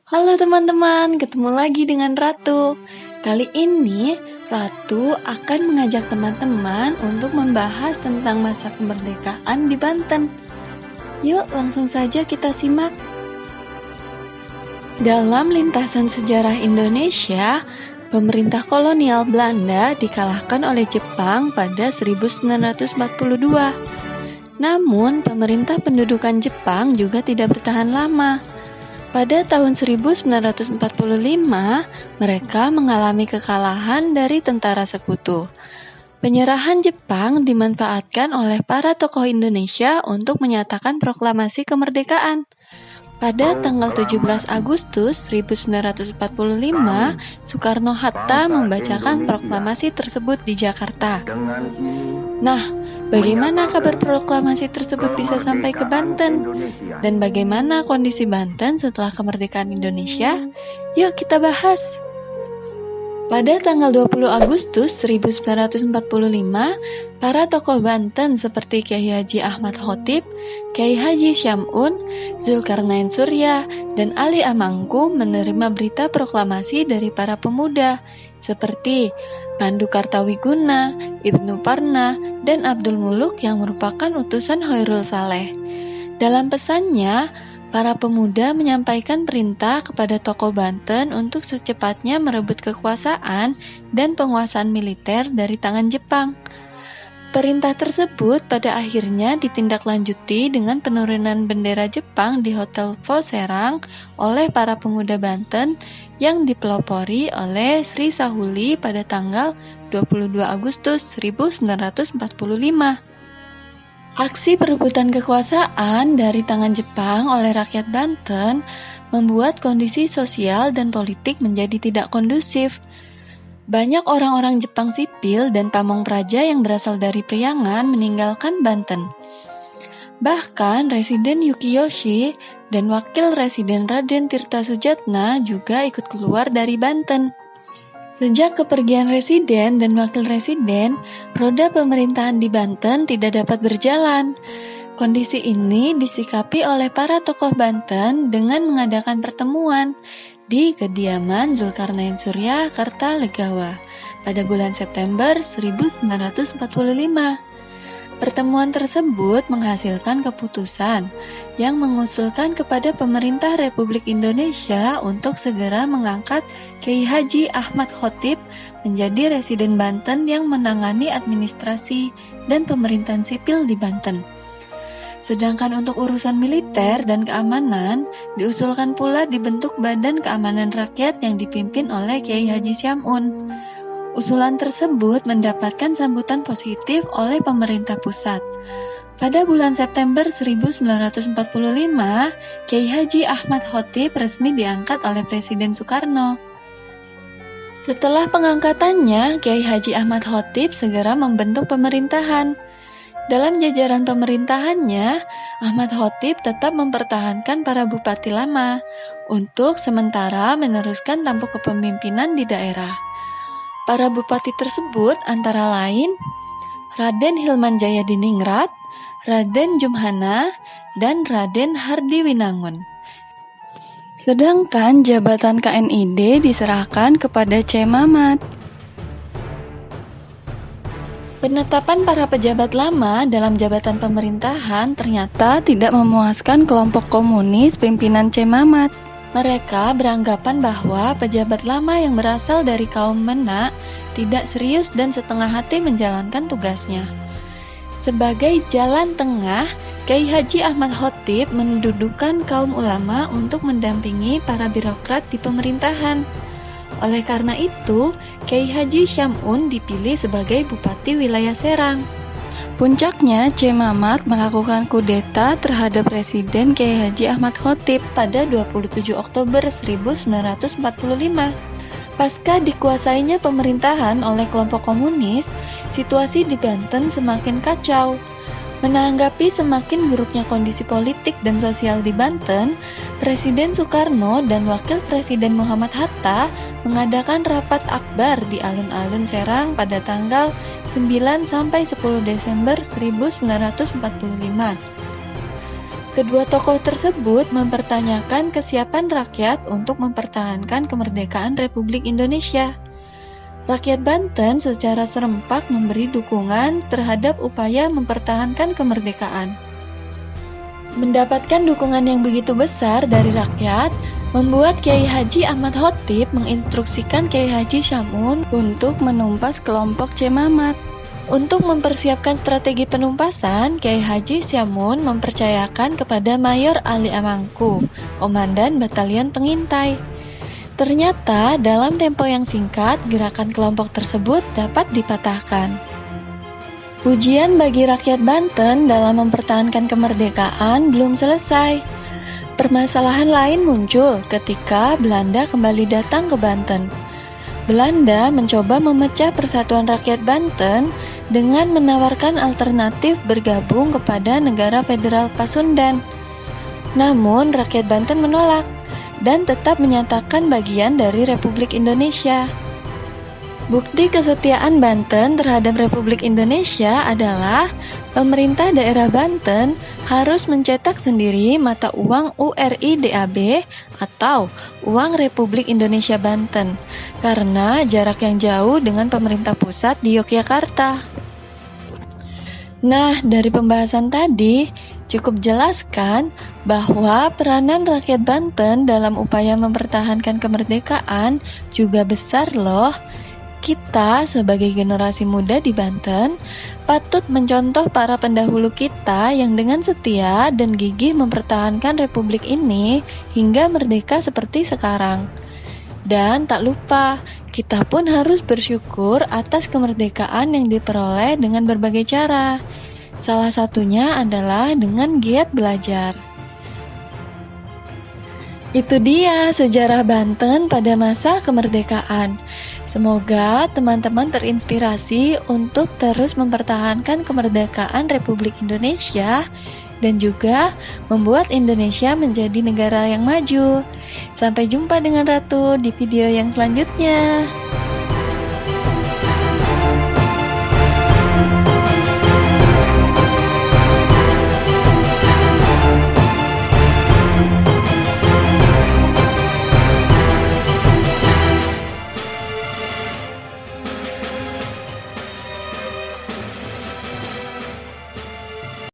Halo teman-teman, ketemu lagi dengan Ratu. Kali ini Ratu akan mengajak teman-teman untuk membahas tentang masa kemerdekaan di Banten. Yuk langsung saja kita simak. Dalam lintasan sejarah Indonesia, pemerintah kolonial Belanda dikalahkan oleh Jepang pada 1942. Namun, pemerintah pendudukan Jepang juga tidak bertahan lama. Pada tahun 1945, mereka mengalami kekalahan dari tentara sekutu. Penyerahan Jepang dimanfaatkan oleh para tokoh Indonesia untuk menyatakan proklamasi kemerdekaan. Pada tanggal 17 Agustus 1945, Soekarno-Hatta membacakan proklamasi tersebut di Jakarta. Nah, bagaimana kabar proklamasi tersebut bisa sampai ke Banten? Dan bagaimana kondisi Banten setelah kemerdekaan Indonesia? Yuk kita bahas! Pada tanggal 20 Agustus 1945, para tokoh Banten seperti Kyai Haji Ahmad Khottib, Kyai Haji Syam'un, Zulkarnain Surya, dan Ali Amangku menerima berita proklamasi dari para pemuda seperti Pandu Kartawiguna, Ibnu Parna, dan Abdul Muluk yang merupakan utusan Hoirul Saleh. Dalam pesannya, para pemuda menyampaikan perintah kepada tokoh Banten untuk secepatnya merebut kekuasaan dan penguasaan militer dari tangan Jepang. Perintah tersebut pada akhirnya ditindaklanjuti dengan penurunan bendera Jepang di Hotel Phoserang oleh para pemuda Banten yang dipelopori oleh Sri Sahuli pada tanggal 22 Agustus 1945. Aksi perebutan kekuasaan dari tangan Jepang oleh rakyat Banten membuat kondisi sosial dan politik menjadi tidak kondusif. Banyak orang-orang Jepang sipil dan pamong praja yang berasal dari Priangan meninggalkan Banten. Bahkan Residen Yukiyoshi dan Wakil Residen Raden Tirta Sujatna juga ikut keluar dari Banten. Sejak kepergian residen dan wakil residen, roda pemerintahan di Banten tidak dapat berjalan. Kondisi ini disikapi oleh para tokoh Banten dengan mengadakan pertemuan di kediaman Zulkarnain Surya, Kertalegawa pada bulan September 1945. Pertemuan tersebut menghasilkan keputusan yang mengusulkan kepada pemerintah Republik Indonesia untuk segera mengangkat Kyai Haji Ahmad Khottib menjadi residen Banten yang menangani administrasi dan pemerintahan sipil di Banten. Sedangkan untuk urusan militer dan keamanan, diusulkan pula dibentuk Badan Keamanan Rakyat yang dipimpin oleh Kyai Haji Syam'un. Usulan tersebut mendapatkan sambutan positif oleh pemerintah pusat. Pada bulan September 1945, Kyai Haji Ahmad Khottib resmi diangkat oleh Presiden Soekarno. Setelah pengangkatannya, Kyai Haji Ahmad Khottib segera membentuk pemerintahan. Dalam jajaran pemerintahannya, Ahmad Khottib tetap mempertahankan para bupati lama untuk sementara meneruskan tampuk kepemimpinan di daerah. Para bupati tersebut antara lain Raden Hilman Jayadiningrat, Raden Jumhana, dan Raden Hardiwinangun. Sedangkan jabatan KNID diserahkan kepada C. Mamat. Penetapan para pejabat lama dalam jabatan pemerintahan ternyata tidak memuaskan kelompok komunis pimpinan C. Mamat. Mereka beranggapan bahwa pejabat lama yang berasal dari kaum Menak tidak serius dan setengah hati menjalankan tugasnya. Sebagai jalan tengah, Kyai Haji Ahmad Khottib mendudukan kaum ulama untuk mendampingi para birokrat di pemerintahan. Oleh karena itu, Kyai Haji Syam'un dipilih sebagai Bupati Wilayah Serang. Puncaknya, C. Mamat melakukan kudeta terhadap Presiden Kyai Haji Ahmad Khottib pada 27 Oktober 1945. Pasca dikuasainya pemerintahan oleh kelompok komunis, situasi di Banten semakin kacau. Menanggapi semakin buruknya kondisi politik dan sosial di Banten, Presiden Soekarno dan Wakil Presiden Muhammad Hatta mengadakan rapat akbar di alun-alun Serang pada tanggal 9 sampai 10 Desember 1945. Kedua tokoh tersebut mempertanyakan kesiapan rakyat untuk mempertahankan kemerdekaan Republik Indonesia. Rakyat Banten secara serempak memberi dukungan terhadap upaya mempertahankan kemerdekaan. Mendapatkan dukungan yang begitu besar dari rakyat, membuat Kiai Haji Ahmad Khottib menginstruksikan Kiai Haji Syamun untuk menumpas kelompok Cemamat. Untuk mempersiapkan strategi penumpasan, Kiai Haji Syamun mempercayakan kepada Mayor Ali Amangku, Komandan Batalion Pengintai. Ternyata dalam tempo yang singkat, gerakan kelompok tersebut dapat dipatahkan. Ujian bagi rakyat Banten dalam mempertahankan kemerdekaan belum selesai. Permasalahan lain muncul ketika Belanda kembali datang ke Banten. Belanda mencoba memecah Persatuan Rakyat Banten dengan menawarkan alternatif bergabung kepada Negara Federal Pasundan. Namun, rakyat Banten menolak dan tetap menyatakan bagian dari Republik Indonesia. Bukti kesetiaan Banten terhadap Republik Indonesia adalah pemerintah daerah Banten harus mencetak sendiri mata uang URI DAB atau Uang Republik Indonesia Banten karena jarak yang jauh dengan pemerintah pusat di Yogyakarta. Nah, dari pembahasan tadi cukup jelaskan bahwa peranan rakyat Banten dalam upaya mempertahankan kemerdekaan juga besar loh. Kita sebagai generasi muda di Banten patut mencontoh para pendahulu kita yang dengan setia dan gigih mempertahankan republik ini hingga merdeka seperti sekarang. Dan tak lupa, kita pun harus bersyukur atas kemerdekaan yang diperoleh dengan berbagai cara. Salah satunya adalah dengan giat belajar. Itu dia sejarah Banten pada masa kemerdekaan. Semoga teman-teman terinspirasi untuk terus mempertahankan kemerdekaan Republik Indonesia dan juga membuat Indonesia menjadi negara yang maju. Sampai jumpa dengan Ratu di video yang selanjutnya.